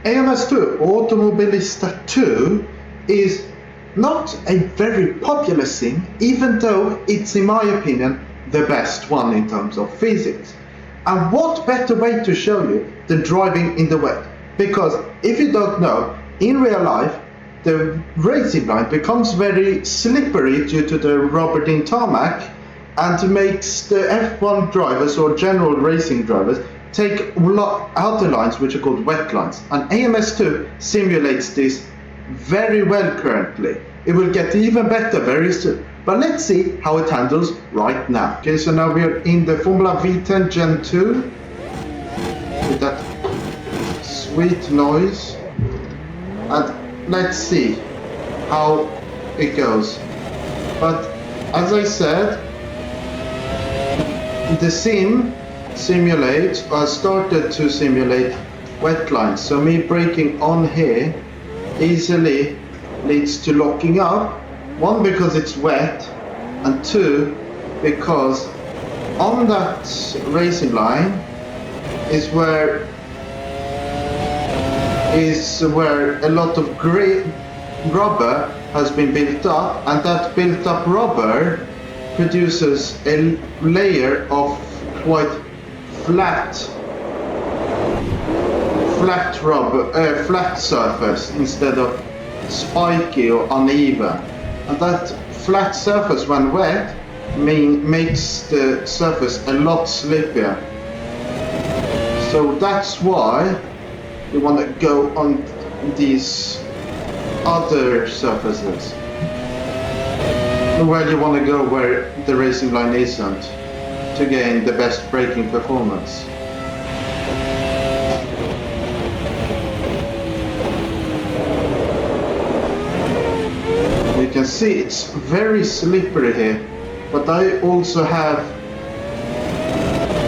AMS2, Automobilista 2, is not a very popular sim, even though it's, in my opinion, the best one in terms of physics. And what better way to show you than driving in the wet? Because if you don't know, in real life, the racing line becomes very slippery due to the rubber in tarmac, and makes the F1 drivers or general racing drivers take outer lines which are called wet lines. And AMS2 simulates this very well currently. It will get even better very soon. But let's see how it handles right now. Okay, so now we are in the Formula V10 Gen 2 with that sweet noise. And let's see how it goes. But as I said, the sim simulates, or started to simulate wet lines. So me braking on here easily leads to locking up. One, because it's wet, and two, because on that racing line is where a lot of grey rubber has been built up, and that built up rubber produces a layer of quite flat surface instead of spiky or uneven. And that flat surface, when wet, makes the surface a lot slippier. So that's why you want to go on these other surfaces. Well, you want to go where the racing line isn't to gain the best braking performance. You can see it's very slippery here, but I also have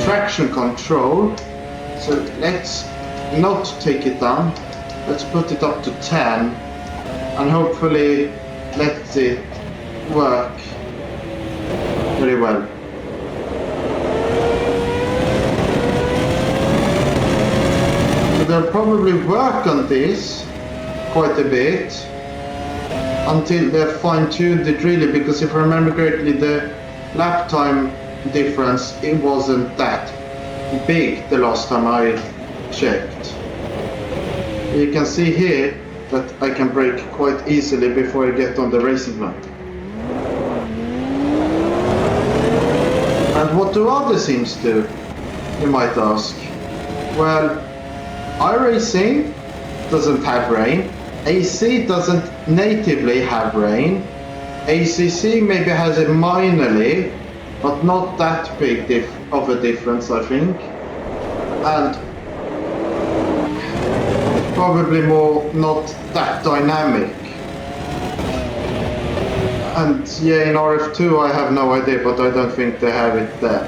traction control, so let's not take it down. Let's put it up to 10 and hopefully let it work very well. So they'll probably work on this quite a bit until they've fine-tuned it really, because if I remember correctly, the lap time difference, it wasn't that big the last time I checked. You can see here that I can brake quite easily before I get on the racing line. And what do other sims do, you might ask? Well, iRacing doesn't have rain, AC doesn't natively have rain, ACC maybe has it minorly, but not that big of a difference, I think. And probably more not that dynamic. And yeah, in RF2 I have no idea, but I don't think they have it there.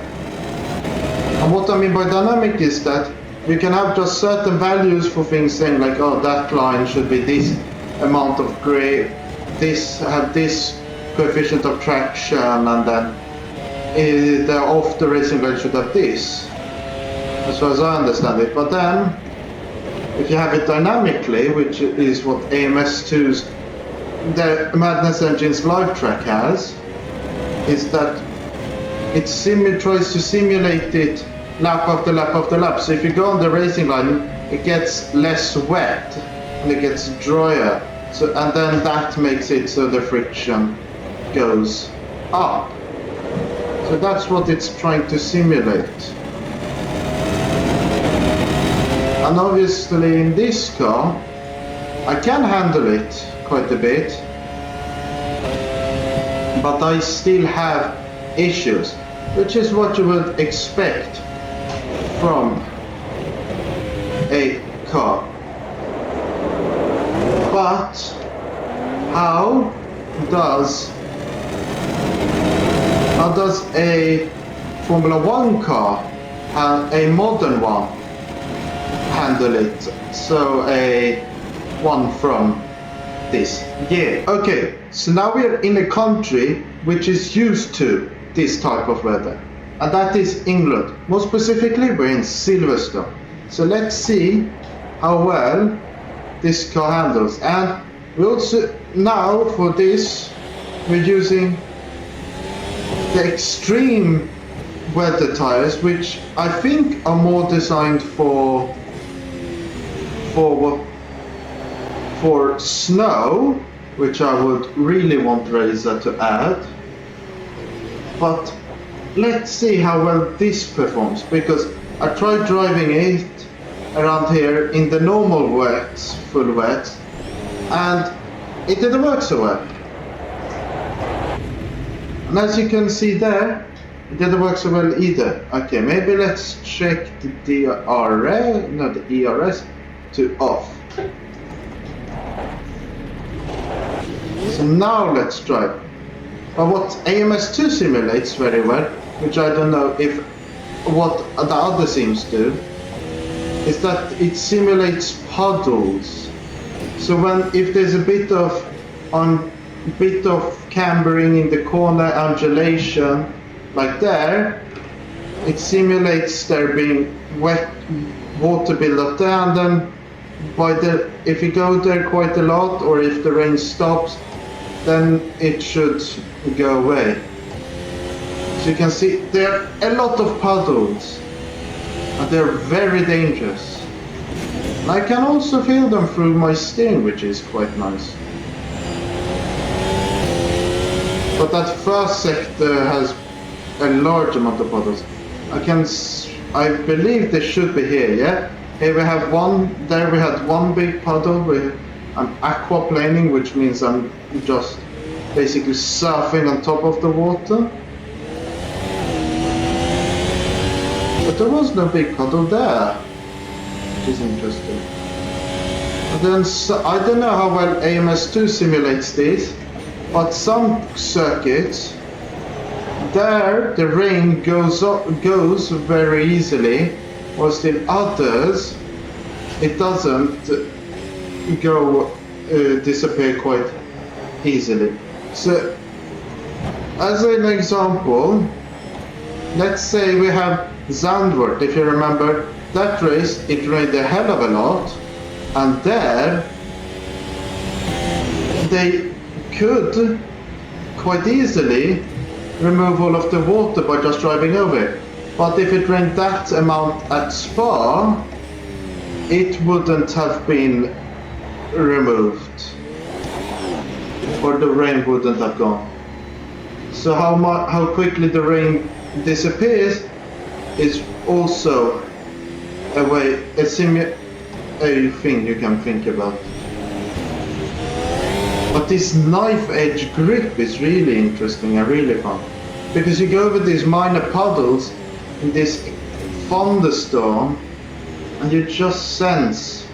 And what I mean by dynamic is that you can have just certain values for things, saying like, oh, that line should be this amount of grey, this have this coefficient of traction, and then the off the racing line should have this, as far as I understand it. But then if you have it dynamically, which is what AMS2's the Madness Engine's live track has, is that it tries to simulate it lap after lap after lap. So if you go on the racing line, it gets less wet and it gets drier. So, and then that makes it so the friction goes up. So that's what it's trying to simulate. And obviously in this car, I can handle it quite a bit, but I still have issues, which is what you would expect from a car. But how does a Formula 1 car, a modern one, handle it? So a one from this year. Okay, so now we are in a country which is used to this type of weather, and that is England. More specifically, we're in Silverstone. So let's see how well this car handles. And we also, now for this, we're using the extreme weather tires, which I think are more designed for snow, which I would really want Razer to add. But let's see how well this performs, because I tried driving it around here in the normal wets, full wets, and it didn't work so well. And as you can see there, it didn't work so well either. Okay, maybe let's check the ERS to off. So now let's try. But what AMS2 simulates very well, which I don't know if what the other sims do, is that it simulates puddles. So if there's a bit of cambering in the corner, undulation, like there, it simulates there being wet water build up there, and then if you go there quite a lot, or if the rain stops, then it should go away. So you can see there are a lot of puddles, and they're very dangerous. And I can also feel them through my steering, which is quite nice. But that first sector has a large amount of puddles. I believe they should be here, yeah? Here we have one, there we had one big puddle with I'm aquaplaning, which means I'm just basically surfing on top of the water. But there was no big puddle there, which is interesting. And then I don't know how well AMS2 simulates this, but some circuits, there the rain goes very easily, whilst in others it doesn't disappear quite easily. So as an example, let's say we have Zandvoort. If you remember that race, it rained a hell of a lot, and there they could quite easily remove all of the water by just driving over it. But if it rained that amount at Spa, it wouldn't have been removed, or the rain wouldn't have gone. So how quickly the rain disappears is also a thing you can think about. But this knife edge grip is really interesting and really fun, because you go over these minor puddles in this thunderstorm, and you just sense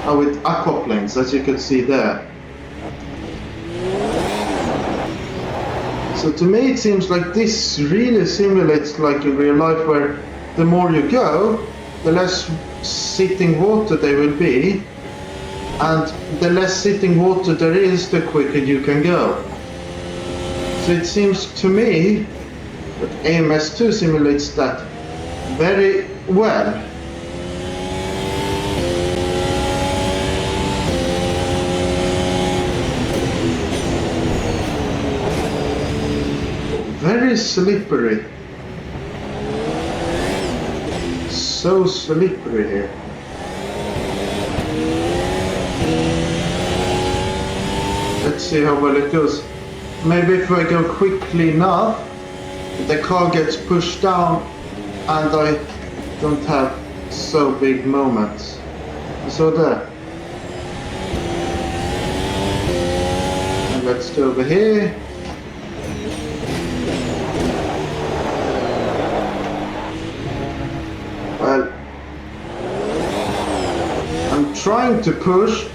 how it aquaplanes, as you can see there. So to me it seems like this really simulates like in real life, where the more you go, the less sitting water there will be, and the less sitting water there is, the quicker you can go. So it seems to me that AMS2 simulates that very well. Very slippery. So slippery here. Let's see how well it goes. Maybe if I go quickly enough, the car gets pushed down and I don't have so big moments. So there. And let's go over here. Well, I'm trying to push,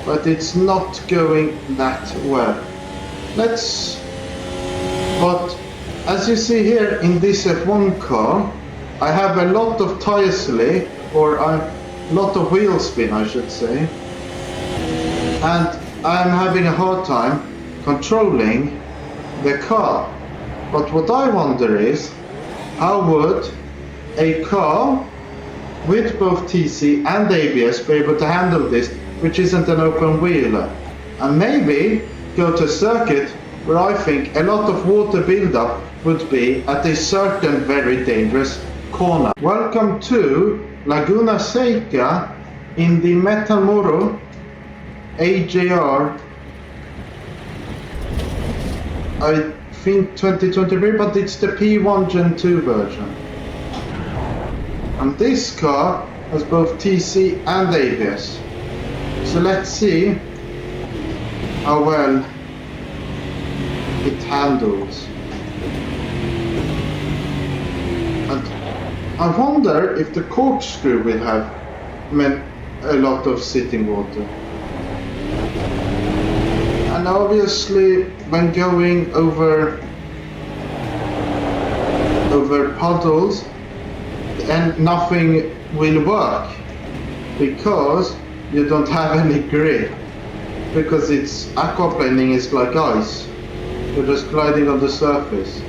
but it's not going that well. But as you see here in this F1 car, I have a lot of tire slip, or a lot of wheel spin I should say, and I'm having a hard time controlling the car. But what I wonder is, how would a car with both TC and ABS be able to handle this which isn't an open wheel, and maybe go to a circuit where I think a lot of water buildup would be at a certain very dangerous corner. Welcome to Laguna Seca in the Metamoro AJR, I think 2023, but it's the P1 Gen 2 version. And this car has both TC and ABS. So let's see how well it handles. And I wonder if the corkscrew will have a lot of sitting water. And obviously when going over puddles, and nothing will work because you don't have any grip, because it's aquaplaning is like ice, you're just gliding on the surface.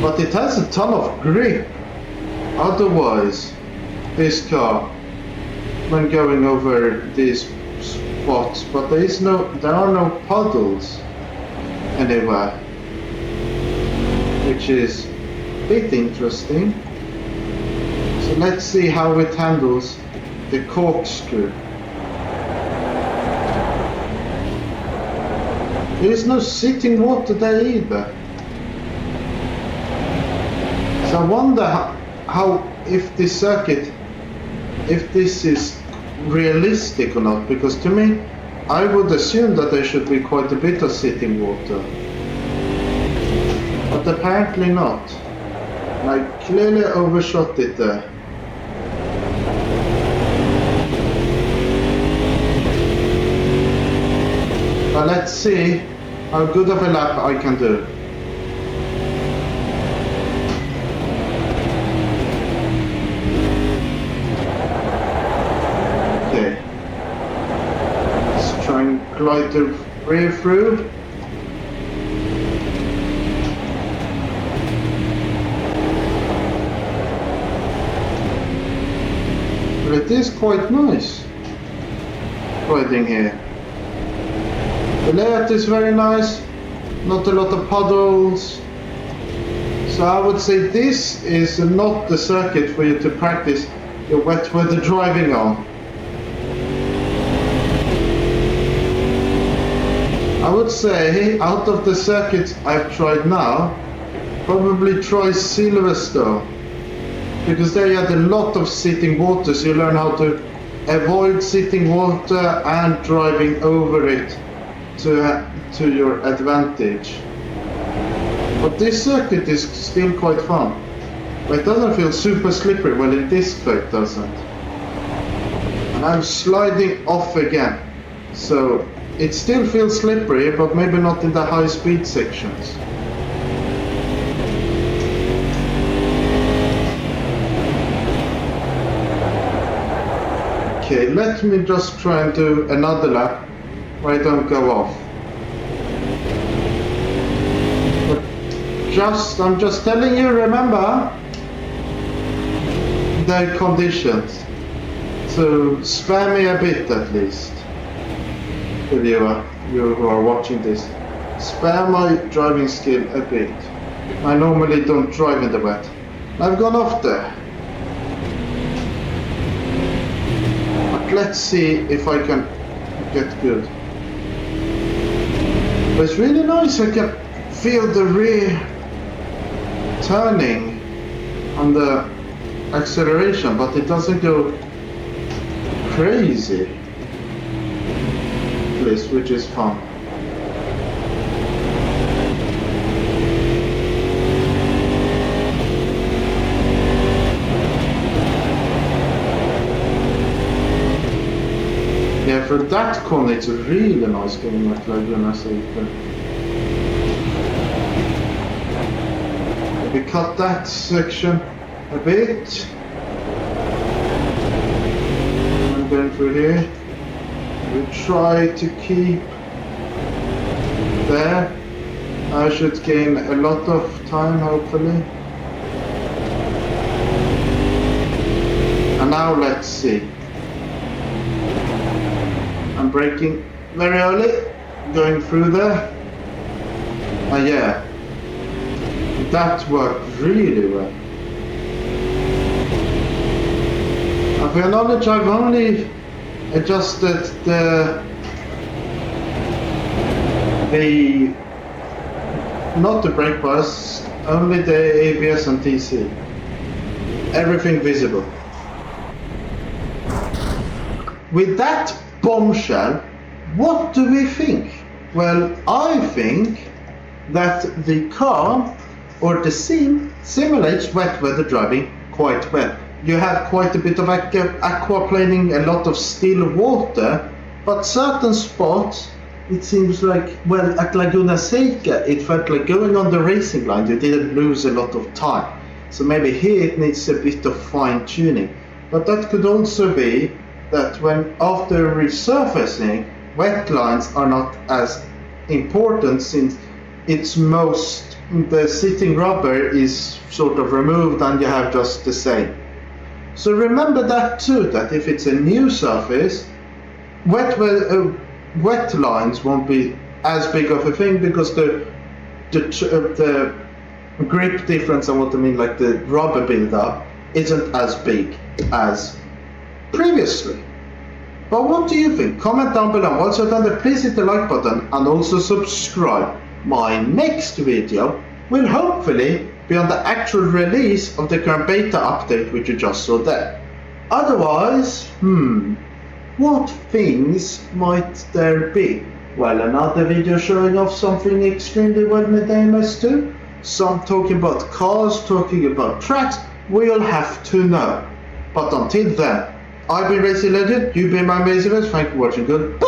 But it has a ton of grip otherwise, this car, when going over these spots, but there are no puddles anywhere, which is a bit interesting. So let's see how it handles the corkscrew. There is no sitting water there either. So I wonder how if this circuit, if this is realistic or not, because to me I would assume that there should be quite a bit of sitting water, but apparently not. I clearly overshot it there. But let's see how good of a lap I can do. Okay, let's try and glide the rear through. But it is quite nice riding here. The layout is very nice, not a lot of puddles. So I would say this is not the circuit for you to practice your wet weather driving on. I would say out of the circuits I've tried now, probably try Silverstone, because there you had a lot of sitting water, so you learn how to avoid sitting water and driving over it to your advantage. But this circuit is still quite fun. But it doesn't feel super slippery, well in this fact doesn't. And I'm sliding off again. So it still feels slippery, but maybe not in the high speed sections. Okay, let me just try and do another lap where I don't go off. But I'm just telling you, remember the conditions. So spare me a bit at least. You who are watching this, spare my driving skill a bit. I normally don't drive in the wet. I've gone off there. But let's see if I can get good. But it's really nice, I can feel the rear turning on the acceleration, but it doesn't go crazy, which is fun. Yeah, for that corner it's really nice going like Laguna Seca. We cut that section a bit. I'm going through here. We try to keep there. I should gain a lot of time, hopefully. And now let's see. I'm braking very early, going through there. Yeah, that worked really well. For your knowledge, I've only adjusted the not the brake bars, only the ABS and TC. Everything visible. With that bombshell, what do we think? Well, I think that the car or the scene simulates wet weather driving quite well. You have quite a bit of aquaplaning, a lot of still water, but certain spots it seems like, well, at Laguna Seca it felt like going on the racing line, you didn't lose a lot of time. So maybe here it needs a bit of fine tuning. But that could also be that when after resurfacing, wet lines are not as important since the sitting rubber is sort of removed and you have just the same. So remember that too, that if it's a new surface, wet lines won't be as big of a thing because the grip difference and what I mean, like the rubber buildup, isn't as big as previously. But what do you think? Comment down below. Also remember, please hit the like button and also subscribe. My next video will hopefully be on the actual release of the current beta update which you just saw there. Otherwise, what things might there be? Well, another video showing off something extremely well with the MS2, some talking about cars, talking about tracks, we'll have to know. But until then, I've been Racing Legend, you've been my amazing, thank you for watching, goodbye!